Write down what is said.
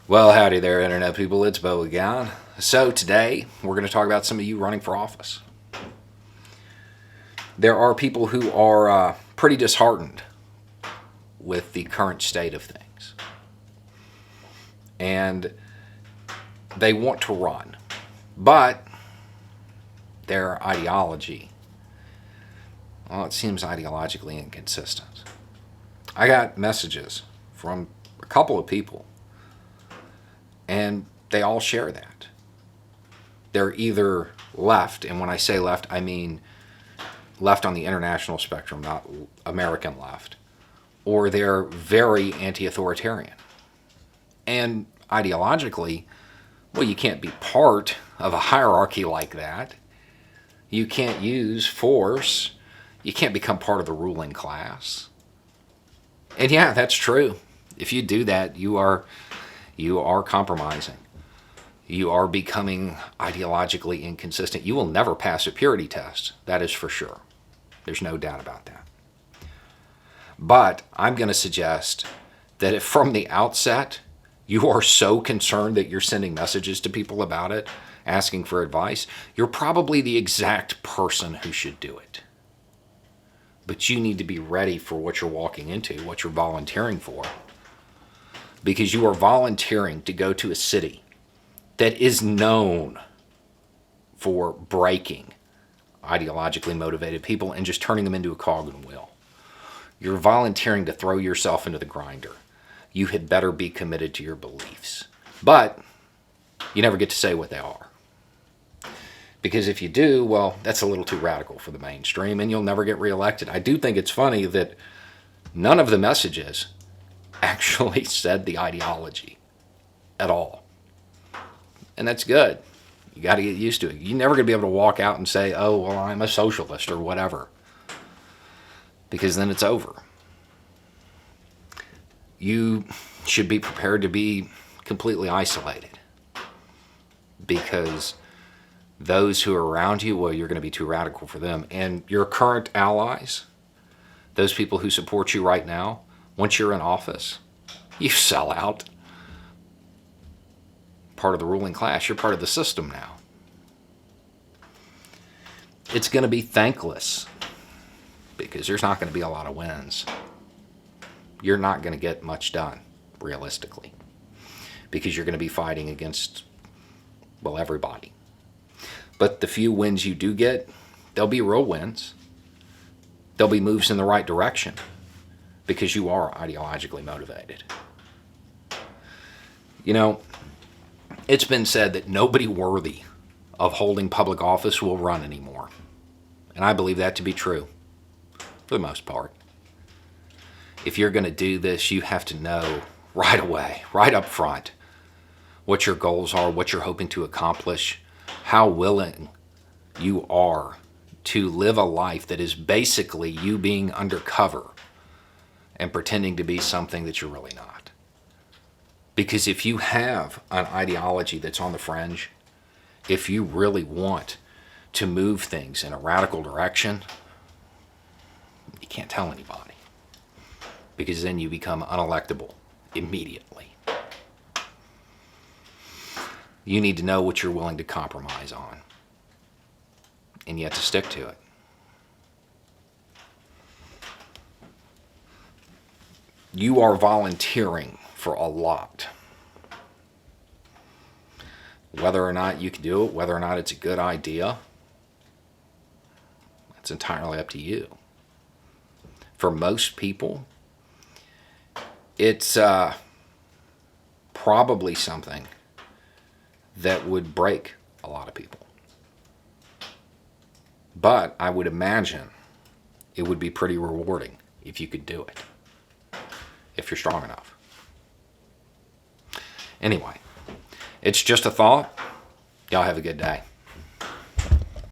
Well, howdy there, Internet people. It's Bo again. So, today we're going to talk about some of you running for office. There are people who are pretty disheartened with the current state of things. And they want to run. But their ideology, well, it seems ideologically inconsistent. I got messages from a couple of people, and they all share that. They're either left, and when I say left, I mean left on the international spectrum, not American left, or they're very anti-authoritarian. And ideologically, well, you can't be part of a hierarchy like that. You can't use force. You can't become part of the ruling class. And yeah, that's true. If you do that, you are compromising. You are becoming ideologically inconsistent. You will never pass a purity test. That is for sure. There's no doubt about that. But I'm going to suggest that if from the outset you are so concerned that you're sending messages to people about it, asking for advice, you're probably the exact person who should do it. But you need to be ready for what you're walking into, what you're volunteering for. Because you are volunteering to go to a city that is known for breaking ideologically motivated people and just turning them into a cog and wheel. You're volunteering to throw yourself into the grinder. You had better be committed to your beliefs. But you never get to say what they are. Because if you do, well, that's a little too radical for the mainstream and you'll never get reelected. I do think it's funny that none of the messages actually said the ideology at all. And that's good. You got to get used to it. You're never going to be able to walk out and say, oh, well, I'm a socialist or whatever. Because then it's over. You should be prepared to be completely isolated. Because those who are around you, well, you're going to be too radical for them. And your current allies, those people who support you right now, once you're in office, you sell out. Part of the ruling class, you're part of the system now. It's going to be thankless because there's not going to be a lot of wins. You're not going to get much done, realistically, because you're going to be fighting against, well, everybody. But the few wins you do get, they'll be real wins. They'll be moves in the right direction because you are ideologically motivated. You know, it's been said that nobody worthy of holding public office will run anymore. And I believe that to be true, for the most part. If you're going to do this, you have to know right away, right up front, what your goals are, what you're hoping to accomplish, how willing you are to live a life that is basically you being undercover and pretending to be something that you're really not. Because if you have an ideology that's on the fringe, if you really want to move things in a radical direction, you can't tell anybody. Because then you become unelectable immediately. You need to know what you're willing to compromise on. And you have to stick to it. You are volunteering for a lot. Whether or not you can do it, whether or not it's a good idea, that's entirely up to you. For most people, it's probably something that would break a lot of people. But I would imagine it would be pretty rewarding if you could do it, if you're strong enough. Anyway, it's just a thought. Y'all have a good day.